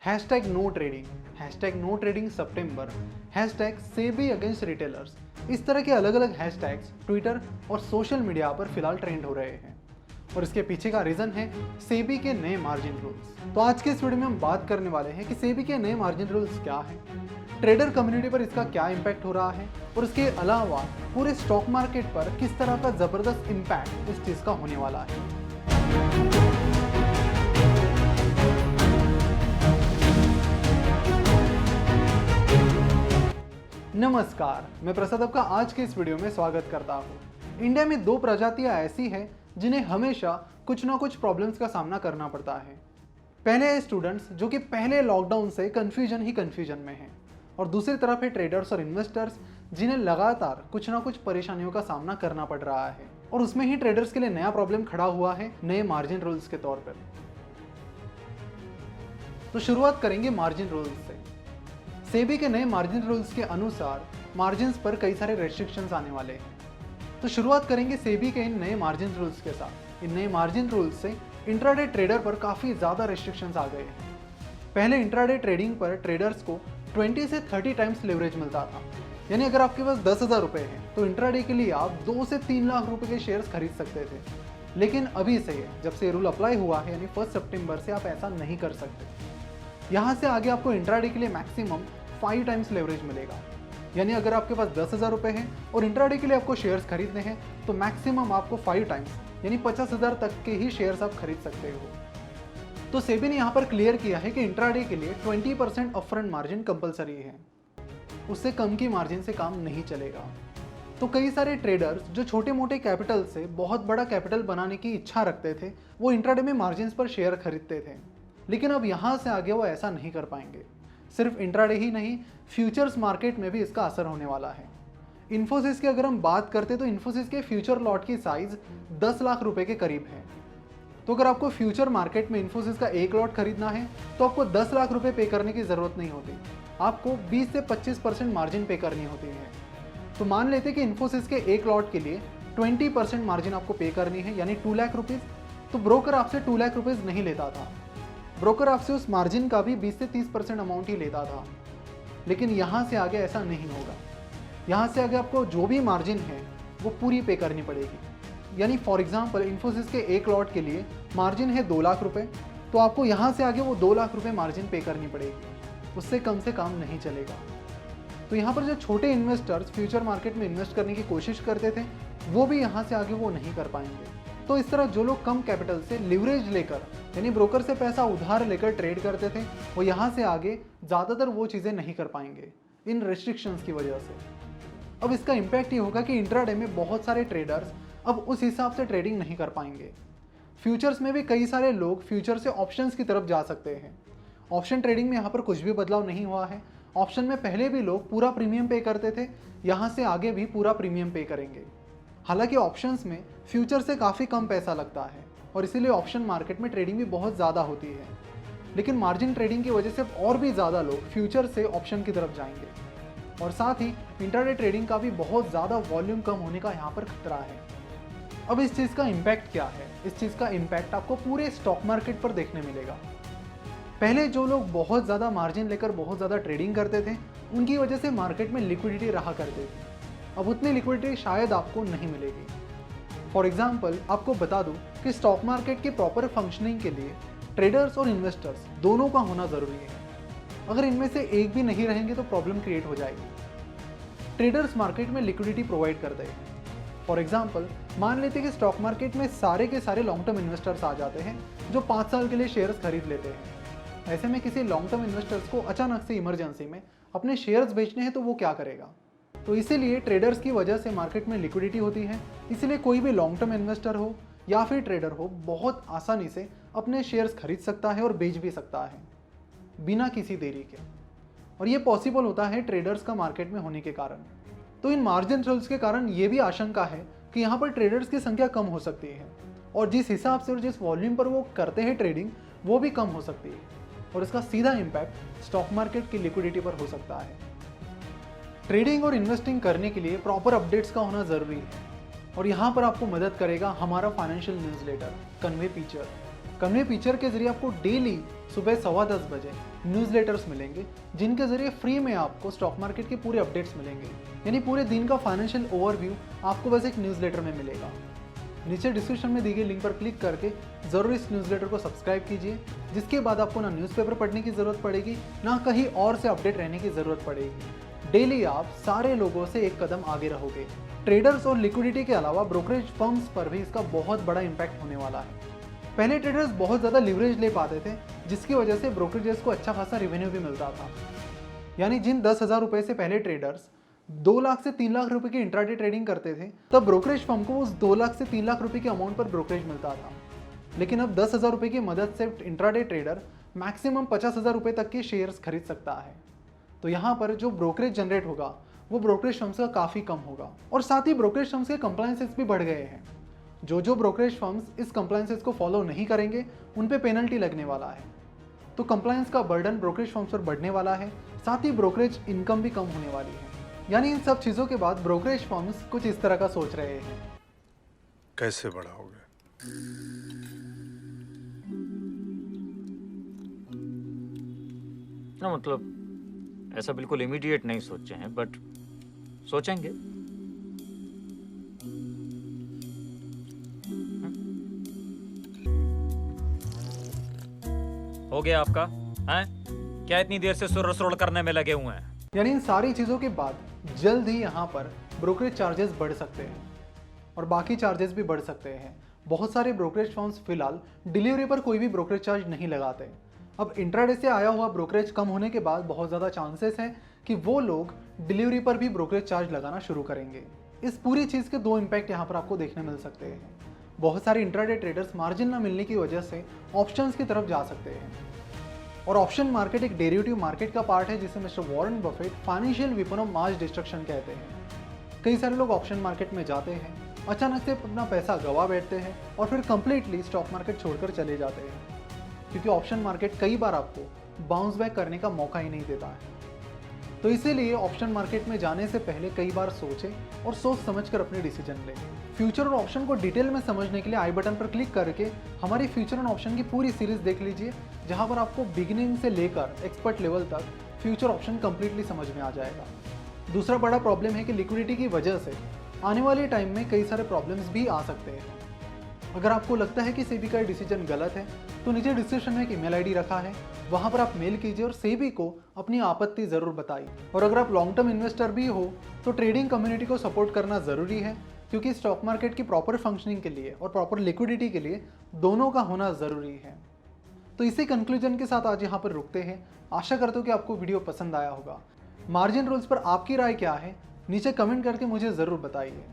Hashtag no trading, hashtag no trading सितंबर, hashtag SEBI against retailers, इस तरह के अलग अलग हैशटैग्स ट्विटर और सोशल मीडिया पर फिलहाल ट्रेंड हो रहे हैं और इसके पीछे का रीजन है सेबी के नए मार्जिन रूल्स। तो आज के इस वीडियो में हम बात करने वाले हैं कि सेबी के नए मार्जिन रूल्स क्या हैं, ट्रेडर कम्युनिटी पर इसका क्या इम्पैक्ट हो रहा है और इसके अलावा पूरे स्टॉक मार्केट पर किस तरह का जबरदस्त इम्पैक्ट इस चीज का होने वाला है। नमस्कार, मैं प्रसाद आपका आज के इस वीडियो में स्वागत करता हूँ। इंडिया में दो प्रजातियां ऐसी हैं जिन्हें हमेशा कुछ ना कुछ प्रॉब्लम्स का सामना करना पड़ता है। पहले है स्टूडेंट्स जो कि पहले लॉकडाउन से कंफ्यूजन में हैं और दूसरी तरफ है ट्रेडर्स और इन्वेस्टर्स जिन्हें लगातार कुछ ना कुछ परेशानियों का सामना करना पड़ रहा है और उसमें ही ट्रेडर्स के लिए नया प्रॉब्लम खड़ा हुआ है नए मार्जिन रूल्स के तौर पर। तो शुरुआत करेंगे मार्जिन रूल्स से। सेबी के नए मार्जिन रूल्स के अनुसार मार्जिन्स पर कई सारे रेस्ट्रिक्शंस आने वाले हैं। तो शुरुआत करेंगे सेबी के इन नए मार्जिन रूल्स के साथ। इन नए मार्जिन रूल्स से इंट्राडे ट्रेडर पर काफ़ी ज़्यादा रेस्ट्रिक्शंस आ गए हैं। पहले इंट्राडे ट्रेडिंग पर ट्रेडर्स को 20 से 30 टाइम्स लेवरेज मिलता था, यानी अगर आपके पास 10,000 रुपये हैं तो इंट्राडे के लिए आप 2 से 3 लाख रुपए के शेयर्स खरीद सकते थे। लेकिन अभी से जब से रूल अप्लाई हुआ है यानी 1 सितंबर से आप ऐसा नहीं कर सकते। यहाँ से आगे आपको इंट्राडे के लिए मैक्सिमम 5 टाइम्स लेवरेज मिलेगा, यानी अगर आपके पास 10,000 रुपये हैं और इंट्राडे के लिए आपको शेयर्स खरीदने हैं तो मैक्सिमम आपको 5 टाइम्स यानी 50,000 तक के ही शेयर्स आप खरीद सकते हो। तो सेबी ने यहाँ पर क्लियर किया है कि इंट्राडे के लिए 20% अपफ्रंट मार्जिन कंपलसरी है, उससे कम की मार्जिन से काम नहीं चलेगा। तो कई सारे ट्रेडर्स जो छोटे मोटे कैपिटल से बहुत बड़ा कैपिटल बनाने की इच्छा रखते थे वो इंट्राडे में मार्जिन पर शेयर खरीदते थे, लेकिन अब यहाँ से आगे वो ऐसा नहीं कर पाएंगे। सिर्फ इंट्राडे ही नहीं, फ्यूचर्स मार्केट में भी इसका असर होने वाला है। इन्फोसिस की अगर हम बात करते तो इन्फोसिस के फ्यूचर लॉट की साइज 10 लाख रुपए के करीब है। तो अगर आपको फ्यूचर मार्केट में इन्फोसिस का एक लॉट खरीदना है तो आपको 10 लाख रुपए पे करने की जरूरत नहीं होती, आपको 20 से 25% मार्जिन पे करनी होती है। तो मान लेते कि इन्फोसिस के एक लॉट के लिए 20% मार्जिन आपको पे करनी है यानी 2 लाख रुपीज़, तो ब्रोकर आपसे 2 लाख रुपीज़ नहीं लेता था, ब्रोकर आपसे उस मार्जिन का भी 20 से 30% अमाउंट ही लेता था। लेकिन यहाँ से आगे ऐसा नहीं होगा। यहाँ से आगे आपको जो भी मार्जिन है वो पूरी पे करनी पड़ेगी। यानी फॉर एग्जांपल इन्फोसिस के एक लॉट के लिए मार्जिन है 2 लाख रुपए, तो आपको यहाँ से आगे वो 2 लाख रुपए मार्जिन पे करनी पड़ेगी, उससे कम से काम नहीं चलेगा। तो यहाँ पर जो छोटे इन्वेस्टर्स फ्यूचर मार्केट में इन्वेस्ट करने की कोशिश करते थे वो भी यहाँ से आगे वो नहीं कर पाएंगे। तो इस तरह जो लोग कम कैपिटल से लिवरेज लेकर यानी ब्रोकर से पैसा उधार लेकर ट्रेड करते थे वो यहाँ से आगे ज़्यादातर वो चीज़ें नहीं कर पाएंगे इन रेस्ट्रिक्शंस की वजह से। अब इसका इम्पैक्ट ये होगा कि इंट्राडे में बहुत सारे ट्रेडर्स अब उस हिसाब से ट्रेडिंग नहीं कर पाएंगे। फ्यूचर्स में भी कई सारे लोग फ्यूचर से ऑप्शंस की तरफ जा सकते हैं। ऑप्शन ट्रेडिंग में यहाँ पर कुछ भी बदलाव नहीं हुआ है। ऑप्शन में पहले भी लोग पूरा प्रीमियम पे करते थे, यहाँ से आगे भी पूरा प्रीमियम पे करेंगे। हालांकि ऑप्शंस में फ्यूचर से काफ़ी कम पैसा लगता है और इसीलिए ऑप्शन मार्केट में ट्रेडिंग भी बहुत ज़्यादा होती है, लेकिन मार्जिन ट्रेडिंग की वजह से और भी ज़्यादा लोग फ्यूचर से ऑप्शन की तरफ जाएंगे और साथ ही इंट्राडे ट्रेडिंग का भी बहुत ज़्यादा वॉल्यूम कम होने का यहाँ पर खतरा है। अब इस चीज़ का इम्पैक्ट क्या है? इस चीज़ का इम्पैक्ट आपको पूरे स्टॉक मार्केट पर देखने मिलेगा। पहले जो लोग बहुत ज़्यादा मार्जिन लेकर बहुत ज़्यादा ट्रेडिंग करते थे उनकी वजह से मार्केट में लिक्विडिटी रहा करती थी, अब उतनी लिक्विडिटी शायद आपको नहीं मिलेगी। फॉर एग्जाम्पल आपको बता दूं कि स्टॉक मार्केट के प्रॉपर फंक्शनिंग के लिए ट्रेडर्स और इन्वेस्टर्स दोनों का होना ज़रूरी है। अगर इनमें से एक भी नहीं रहेंगे तो प्रॉब्लम क्रिएट हो जाएगी। ट्रेडर्स मार्केट में लिक्विडिटी प्रोवाइड करते हैं। फॉर एग्जाम्पल मान लेते हैं कि स्टॉक मार्केट में सारे के सारे लॉन्ग टर्म इन्वेस्टर्स आ जाते हैं जो 5 साल के लिए शेयर्स खरीद लेते हैं। ऐसे में किसी लॉन्ग टर्म इन्वेस्टर्स को अचानक से इमरजेंसी में अपने शेयर्स बेचने हैं तो वो क्या करेगा? तो इसीलिए ट्रेडर्स की वजह से मार्केट में लिक्विडिटी होती है, इसीलिए कोई भी लॉन्ग टर्म इन्वेस्टर हो या फिर ट्रेडर हो बहुत आसानी से अपने शेयर्स खरीद सकता है और बेच भी सकता है बिना किसी देरी के, और ये पॉसिबल होता है ट्रेडर्स का मार्केट में होने के कारण। तो इन मार्जिन रूल्स के कारण ये भी आशंका है कि यहाँ पर ट्रेडर्स की संख्या कम हो सकती है और जिस हिसाब से और जिस वॉल्यूम पर वो करते हैं ट्रेडिंग वो भी कम हो सकती है और इसका सीधा इम्पैक्ट स्टॉक मार्केट की लिक्विडिटी पर हो सकता है। ट्रेडिंग और इन्वेस्टिंग करने के लिए प्रॉपर अपडेट्स का होना ज़रूरी है और यहाँ पर आपको मदद करेगा हमारा financial newsletter convey feature. Convey feature के जरिए आपको डेली सुबह 10:15 बजे न्यूज़लेटर्स मिलेंगे, जिनके जरिए फ्री में आपको स्टॉक मार्केट के पूरे अपडेट्स मिलेंगे। यानी पूरे दिन का फाइनेंशियल ओवरव्यू आपको बस एक न्यूज़लेटर में मिलेगा। नीचे डिस्क्रिप्शन में दी गई लिंक पर क्लिक करके ज़रूर इस न्यूज़लेटर को सब्सक्राइब कीजिए, जिसके बाद आपको ना न्यूज़पेपर पढ़ने की ज़रूरत पड़ेगी, ना कहीं और से अपडेट रहने की ज़रूरत पड़ेगी। डेली आप सारे लोगों से एक कदम आगे रहोगे। ट्रेडर्स और लिक्विडिटी के अलावा ब्रोकरेज फर्म्स पर भी इसका बहुत बड़ा इम्पैक्ट होने वाला है। पहले ट्रेडर्स बहुत ज़्यादा लिवरेज ले पाते थे, जिसकी वजह से ब्रोकरेजेस को अच्छा खासा रेवेन्यू भी मिलता था। यानी जिन 10,000 रुपये से पहले ट्रेडर्स 2 लाख से 3 लाख रुपए की इंट्राडे ट्रेडिंग करते थे, तब ब्रोकरेज फर्म को उस 2 लाख से 3 लाख रुपए के अमाउंट पर ब्रोकरेज मिलता था। लेकिन अब 10,000 रुपये की मदद से इंट्राडे ट्रेडर मैक्सिमम 50,000 रुपये तक के शेयर्स खरीद सकता है। तो यहाँ पर जो ब्रोकरेज जनरेट होगा वो ब्रोकरेज फर्म्स का काफ़ी कम होगा, और साथ ही ब्रोकरेज फर्म्स के कंप्लायंसेस भी बढ़ गए हैं। जो ब्रोकरेज फर्म्स इस कंप्लायंसेस को फॉलो नहीं करेंगे, उन पे पेनल्टी लगने वाला है। तो कंप्लायंस का बर्डन ब्रोकरेज फर्म्स पर बढ़ने वाला है, साथ ही ब्रोकरेज इनकम भी कम होने वाली है। यानी इन सब चीज़ों के बाद ब्रोकरेज फर्म्स कुछ इस तरह का सोच रहे हैं। कैसे बढ़ाओगे? ना मतलब ऐसा बिल्कुल इमीडिएट नहीं सोचे हैं, बट सोचेंगे। हो गया आपका? हैं? क्या इतनी देर से सुर सुर करने में लगे हुए हैं? यानी इन सारी चीज़ों के बाद जल्द ही यहाँ पर ब्रोकरेज चार्जेस बढ़ सकते हैं, और बाकी चार्जेस भी बढ़ सकते हैं। बहुत सारे ब्रोकरेज फर्म्स फिलहाल डिलीवरी पर कोई भी ब्रोकरेज चार्ज नहीं लगाते। अब इंट्राडे से आया हुआ ब्रोकरेज कम होने के बाद बहुत ज़्यादा चांसेस हैं कि वो लोग डिलीवरी पर भी ब्रोकरेज चार्ज लगाना शुरू करेंगे। इस पूरी चीज़ के 2 इम्पैक्ट यहाँ पर आपको देखने मिल सकते हैं। बहुत सारे इंट्राडे ट्रेडर्स मार्जिन ना मिलने की वजह से ऑप्शंस की तरफ जा सकते हैं, और ऑप्शन मार्केट एक डेरिवेटिव मार्केट का पार्ट है, जिसे mister Warren Buffett financial weapon of mass destruction कहते हैं। कई सारे लोग ऑप्शन मार्केट में जाते हैं, अचानक से अपना पैसा गवा बैठते हैं और फिर कंप्लीटली स्टॉक मार्केट छोड़कर चले जाते हैं, क्योंकि ऑप्शन मार्केट कई बार आपको बाउंस बैक करने का मौका ही नहीं देता है। तो इसीलिए ऑप्शन मार्केट में जाने से पहले कई बार सोचें और सोच समझकर अपने डिसीजन लें। फ्यूचर और ऑप्शन को डिटेल में समझने के लिए आई बटन पर क्लिक करके हमारी फ्यूचर और ऑप्शन की पूरी सीरीज देख लीजिए, जहां पर आपको बिगिनिंग से लेकर एक्सपर्ट लेवल तक फ्यूचर ऑप्शन कंप्लीटली समझ में आ जाएगा। दूसरा बड़ा प्रॉब्लम है कि लिक्विडिटी की वजह से आने वाले टाइम में कई सारे प्रॉब्लम्स भी आ सकते हैं। अगर आपको लगता है कि सेबी का डिसीजन गलत है, तो नीचे डिस्क्रिप्शन में एक ईमेल आईडी रखा है, वहां पर आप मेल कीजिए और सेबी को अपनी आपत्ति ज़रूर बताइए। और अगर आप लॉन्ग टर्म इन्वेस्टर भी हो तो ट्रेडिंग कम्युनिटी को सपोर्ट करना ज़रूरी है, क्योंकि स्टॉक मार्केट की प्रॉपर फंक्शनिंग के लिए और प्रॉपर लिक्विडिटी के लिए दोनों का होना ज़रूरी है। तो इसी कंक्लूजन के साथ आज यहाँ पर रुकते हैं। आशा करता हूँ कि आपको वीडियो पसंद आया होगा। मार्जिन रूल्स पर आपकी राय क्या है, नीचे कमेंट करके मुझे ज़रूर बताइए।